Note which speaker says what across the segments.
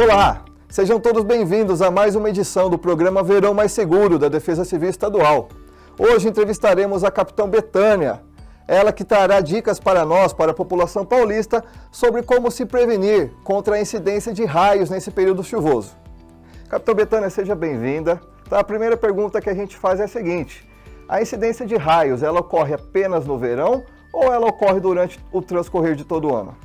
Speaker 1: Olá, sejam todos bem-vindos a mais uma edição do programa Verão Mais Seguro da Defesa Civil Estadual. Hoje entrevistaremos a Capitão Betânia, ela que trará dicas para nós, para a população paulista, sobre como se prevenir contra a incidência de raios nesse período chuvoso. Capitão Betânia, seja bem-vinda. Então, a primeira pergunta que a gente faz é a seguinte: a incidência de raios, ela ocorre apenas no verão ou ela ocorre durante o transcorrer de todo o ano?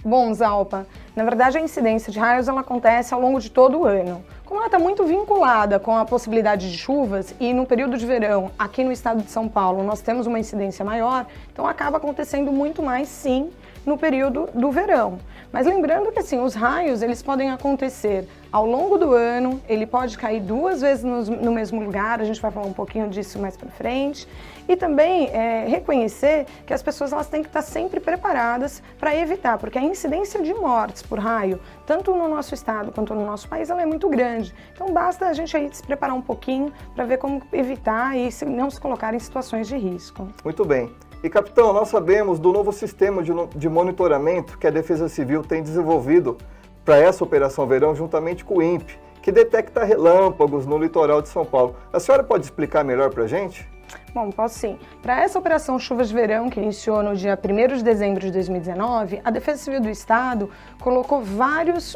Speaker 2: Bom, Zalpa, na verdade a incidência de raios ela acontece ao longo de todo o ano. Como ela está muito vinculada com a possibilidade de chuvas e no período de verão, aqui no estado de São Paulo, nós temos uma incidência maior, então acaba acontecendo muito mais, sim, no período do verão. Mas lembrando que assim, os raios eles podem acontecer ao longo do ano, ele pode cair 2 vezes no mesmo lugar, a gente vai falar um pouquinho disso mais para frente. E também reconhecer que as pessoas elas têm que estar sempre preparadas para evitar, porque a incidência de mortes por raio, tanto no nosso estado quanto no nosso país, ela é muito grande. Então basta a gente aí se preparar um pouquinho para ver como evitar e não se colocar em situações de risco.
Speaker 1: Muito bem. E, capitão, nós sabemos do novo sistema de monitoramento que a Defesa Civil tem desenvolvido para essa Operação Verão, juntamente com o INPE, que detecta relâmpagos no litoral de São Paulo. A senhora pode explicar melhor para a gente?
Speaker 2: Bom, posso sim. Para essa Operação Chuvas de Verão, que iniciou no dia 1º de dezembro de 2019, a Defesa Civil do Estado colocou vários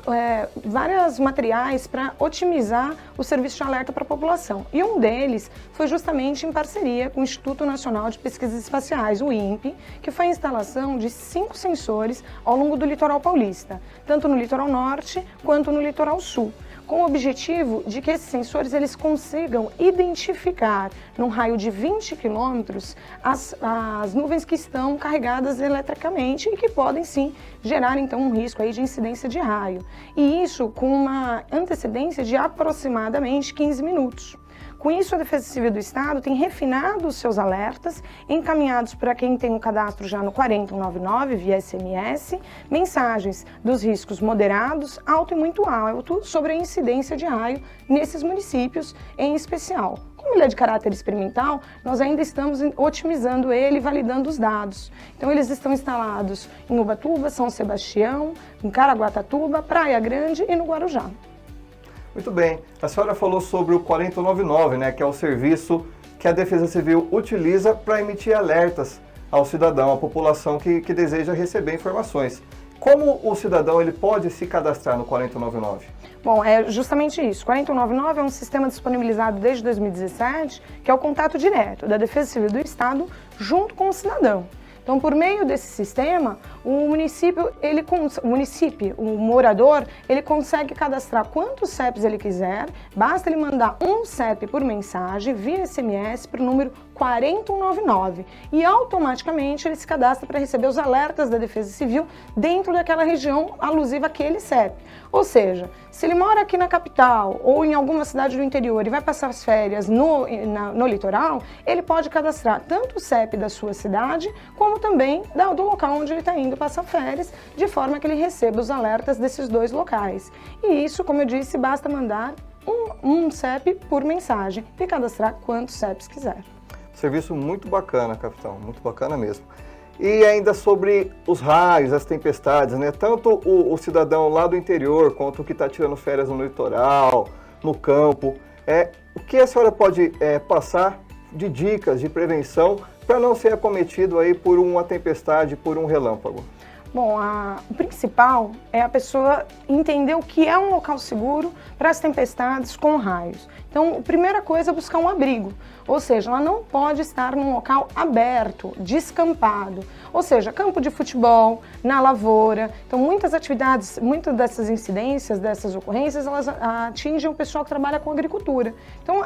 Speaker 2: materiais para otimizar o serviço de alerta para a população. E um deles foi justamente em parceria com o Instituto Nacional de Pesquisas Espaciais, o INPE, que foi a instalação de 5 sensores ao longo do litoral paulista, tanto no litoral norte quanto no litoral sul, com o objetivo de que esses sensores eles consigam identificar, num raio de 20 quilômetros, as nuvens que estão carregadas eletricamente e que podem, sim, gerar, então, um risco aí de incidência de raio. E isso com uma antecedência de aproximadamente 15 minutos. Com isso, a Defesa Civil do Estado tem refinado os seus alertas, encaminhados para quem tem o cadastro já no 4099 via SMS, mensagens dos riscos moderados, alto e muito alto sobre a incidência de raio nesses municípios em especial. Como ele é de caráter experimental, nós ainda estamos otimizando ele e validando os dados. Então, eles estão instalados em Ubatuba, São Sebastião, em Caraguatatuba, Praia Grande e no Guarujá.
Speaker 1: Muito bem. A senhora falou sobre o 4099, né, que é o serviço que a Defesa Civil utiliza para emitir alertas ao cidadão, à população que deseja receber informações. Como o cidadão ele pode se cadastrar no 4099?
Speaker 2: Bom, é justamente isso. O 4099 é um sistema disponibilizado desde 2017, que é o contato direto da Defesa Civil do Estado junto com o cidadão. Então, por meio desse sistema, o morador, ele consegue cadastrar quantos CEPs ele quiser, basta ele mandar um CEP por mensagem, via SMS, para o número 4099 e automaticamente ele se cadastra para receber os alertas da Defesa Civil dentro daquela região alusiva àquele CEP. Ou seja, se ele mora aqui na capital ou em alguma cidade do interior e vai passar as férias no litoral, ele pode cadastrar tanto o CEP da sua cidade como também do local onde ele está indo passar férias, de forma que ele receba os alertas desses 2 locais. E isso, como eu disse, basta mandar um CEP por mensagem e cadastrar quantos CEPs quiser.
Speaker 1: Serviço muito bacana, capitão, muito bacana mesmo. E ainda sobre os raios, as tempestades, né? Tanto o cidadão lá do interior, quanto o que está tirando férias no litoral, no campo. O que a senhora pode passar de dicas de prevenção para não ser acometido aí por uma tempestade, por um relâmpago?
Speaker 2: Bom, o principal é a pessoa entender o que é um local seguro para as tempestades com raios. Então, a primeira coisa é buscar um abrigo, ou seja, ela não pode estar num local aberto, descampado, ou seja, campo de futebol, na lavoura. Então, muitas dessas incidências, dessas ocorrências, elas atingem o pessoal que trabalha com agricultura. Então,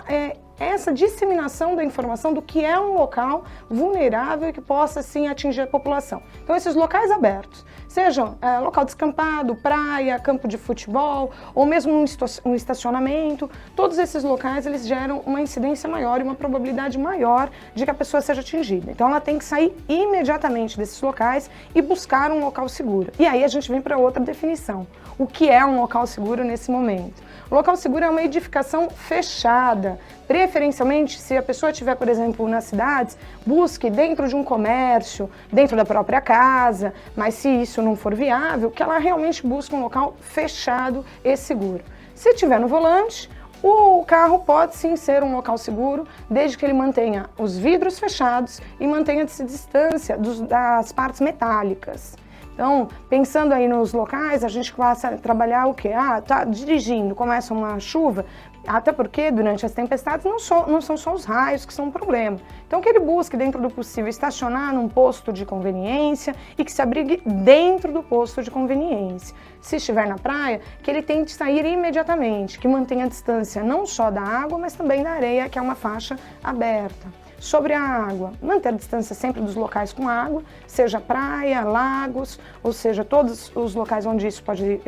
Speaker 2: essa disseminação da informação do que é um local vulnerável e que possa, sim, atingir a população. Então, esses locais abertos, sejam local descampado, praia, campo de futebol, ou mesmo um estacionamento, todos esses locais, eles geram uma incidência maior e uma probabilidade maior de que a pessoa seja atingida. Então, ela tem que sair imediatamente desses locais e buscar um local seguro. E aí a gente vem para outra definição. O que é um local seguro nesse momento? O local seguro é uma edificação fechada, Preferencialmente, se a pessoa estiver, por exemplo, nas cidades, busque dentro de um comércio, dentro da própria casa, mas se isso não for viável, que ela realmente busque um local fechado e seguro. Se estiver no volante, o carro pode sim ser um local seguro, desde que ele mantenha os vidros fechados e mantenha-se distância das partes metálicas. Então, pensando aí nos locais, a gente passa a trabalhar o quê? Tá dirigindo, começa uma chuva, até porque durante as tempestades não são só os raios que são um problema. Então, que ele busque, dentro do possível, estacionar num posto de conveniência e que se abrigue dentro do posto de conveniência. Se estiver na praia, que ele tente sair imediatamente, que mantenha a distância não só da água, mas também da areia, que é uma faixa aberta. Sobre a água, manter a distância sempre dos locais com água, seja praia, lagos, ou seja, todos os locais onde isso pode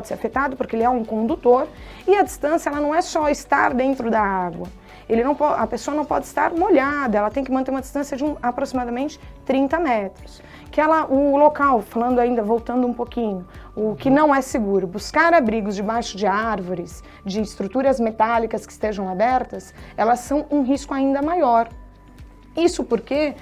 Speaker 2: ser afetado, porque ele é um condutor, e a distância ela não é só estar dentro da água. A pessoa não pode estar molhada, ela tem que manter uma distância de aproximadamente 30 metros. O local, falando ainda, voltando um pouquinho, o que não é seguro, buscar abrigos debaixo de árvores, de estruturas metálicas que estejam abertas, elas são um risco ainda maior. Isso porque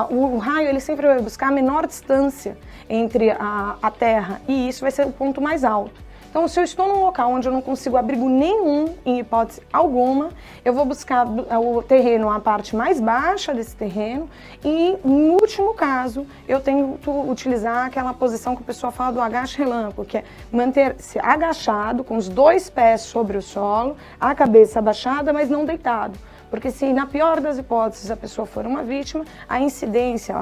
Speaker 2: o raio ele sempre vai buscar a menor distância entre a terra e isso vai ser o ponto mais alto. Então, se eu estou num local onde eu não consigo abrigo nenhum, em hipótese alguma, eu vou buscar o terreno, a parte mais baixa desse terreno e, no último caso, eu tenho que utilizar aquela posição que o pessoal fala do agache-relâmpago, que é manter-se agachado, com os 2 pés sobre o solo, a cabeça abaixada, mas não deitado. Porque se, na pior das hipóteses, a pessoa for uma vítima, a incidência,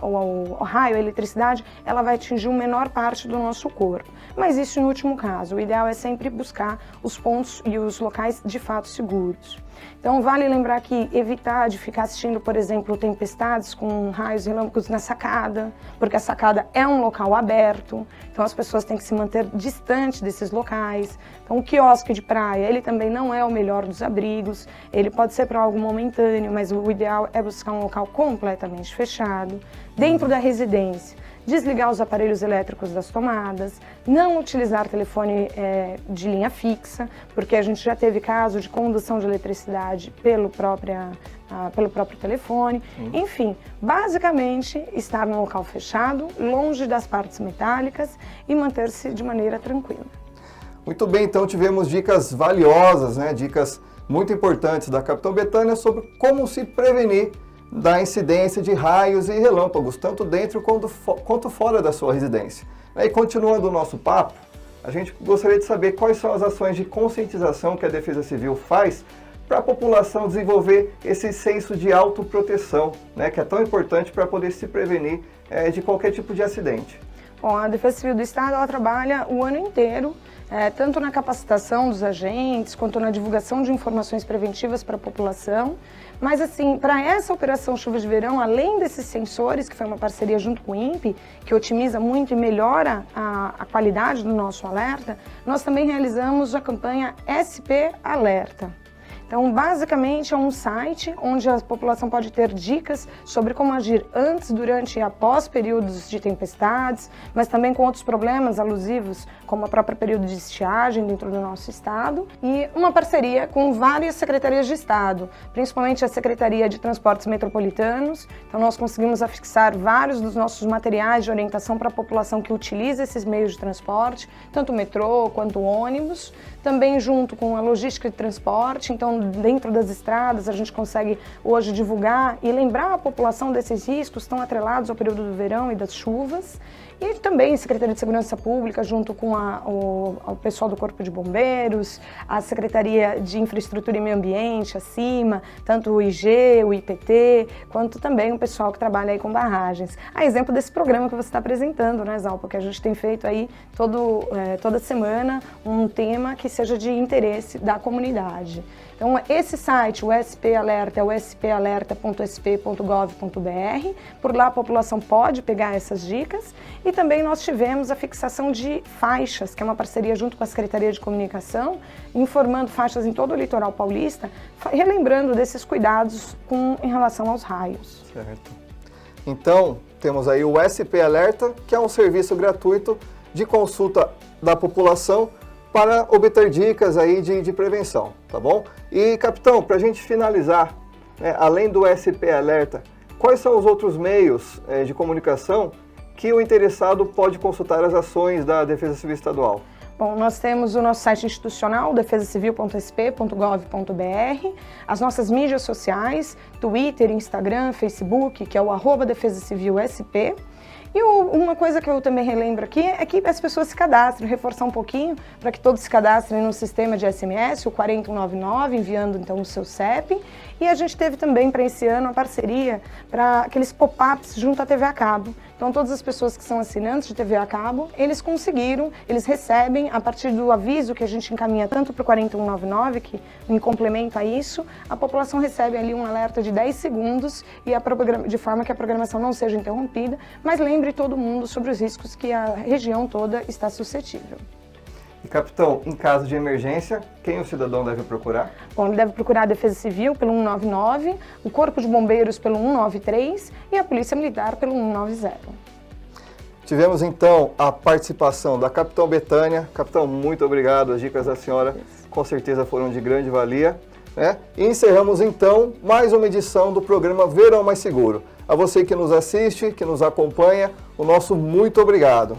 Speaker 2: o raio, a eletricidade, ela vai atingir uma menor parte do nosso corpo. Mas isso no último caso. O ideal é sempre buscar os pontos e os locais de fato seguros. Então, vale lembrar que evitar de ficar assistindo, por exemplo, tempestades com raios relâmpagos na sacada, porque a sacada é um local aberto, então as pessoas têm que se manter distante desses locais. Então, o quiosque de praia, ele também não é o melhor dos abrigos, ele pode ser para algo momentâneo, mas o ideal é buscar um local completamente fechado. Dentro da residência, desligar os aparelhos elétricos das tomadas, não utilizar telefone de linha fixa, porque a gente já teve caso de condução de eletricidade pelo próprio telefone. Enfim, basicamente estar num local fechado, longe das partes metálicas e manter-se de maneira tranquila.
Speaker 1: Muito bem, então tivemos dicas valiosas, dicas muito importantes da Capitão Betânia sobre como se prevenir da incidência de raios e relâmpagos, tanto dentro quanto fora da sua residência. E continuando o nosso papo, a gente gostaria de saber quais são as ações de conscientização que a Defesa Civil faz para a população desenvolver esse senso de autoproteção, que é tão importante para poder se prevenir de qualquer tipo de acidente.
Speaker 2: Bom, a Defesa Civil do Estado ela trabalha o ano inteiro, tanto na capacitação dos agentes, quanto na divulgação de informações preventivas para a população. Mas assim, para essa operação Chuva de Verão, além desses sensores, que foi uma parceria junto com o INPE, que otimiza muito e melhora a qualidade do nosso alerta, nós também realizamos a campanha SP Alerta. Então, basicamente, é um site onde a população pode ter dicas sobre como agir antes, durante e após períodos de tempestades, mas também com outros problemas alusivos, como o próprio período de estiagem dentro do nosso estado, e uma parceria com várias secretarias de estado, principalmente a Secretaria de Transportes Metropolitanos. Então, nós conseguimos afixar vários dos nossos materiais de orientação para a população que utiliza esses meios de transporte, tanto o metrô quanto o ônibus, também junto com a logística de transporte. Então, dentro das estradas, a gente consegue hoje divulgar e lembrar a população desses riscos que estão atrelados ao período do verão e das chuvas. E também a Secretaria de Segurança Pública, junto com o pessoal do Corpo de Bombeiros, a Secretaria de Infraestrutura e Meio Ambiente, acima, tanto o IG, o IPT, quanto também o pessoal que trabalha aí com barragens. A exemplo desse programa que você está apresentando, né, Zal? Porque a gente tem feito aí toda semana um tema que seja de interesse da comunidade. Então, esse site, o SP Alerta, é o spalerta.sp.gov.br. Por lá a população pode pegar essas dicas. E também nós tivemos a fixação de faixas, que é uma parceria junto com a Secretaria de Comunicação, informando faixas em todo o litoral paulista, relembrando desses cuidados em relação aos raios.
Speaker 1: Certo. Então, temos aí o SP Alerta, que é um serviço gratuito de consulta da população para obter dicas aí de prevenção, tá bom? E, capitão, para a gente finalizar, né, além do SP Alerta, quais são os outros meios de comunicação que o interessado pode consultar as ações da Defesa Civil Estadual?
Speaker 2: Bom, nós temos o nosso site institucional, defesacivil.sp.gov.br, as nossas mídias sociais, Twitter, Instagram, Facebook, que é o @defesacivilsp. E uma coisa que eu também relembro aqui é que as pessoas se cadastrem, reforçar um pouquinho, para que todos se cadastrem no sistema de SMS, o 4199, enviando então o seu CEP. E a gente teve também para esse ano a parceria para aqueles pop-ups junto à TV a cabo. Então todas as pessoas que são assinantes de TV a cabo, eles recebem, a partir do aviso que a gente encaminha tanto para o 4199, que em complemento a isso, a população recebe ali um alerta de 10 segundos e de forma que a programação não seja interrompida, mas lembre todo mundo sobre os riscos que a região toda está suscetível.
Speaker 1: E, capitão, em caso de emergência, quem o cidadão deve procurar?
Speaker 2: Bom, ele deve procurar a Defesa Civil pelo 199, o Corpo de Bombeiros pelo 193 e a Polícia Militar pelo 190.
Speaker 1: Tivemos, então, a participação da capitão Betânia. Capitão, muito obrigado. As dicas da senhora, com certeza, foram de grande valia. Né? E encerramos, então, mais uma edição do programa Verão Mais Seguro. A você que nos assiste, que nos acompanha, o nosso muito obrigado.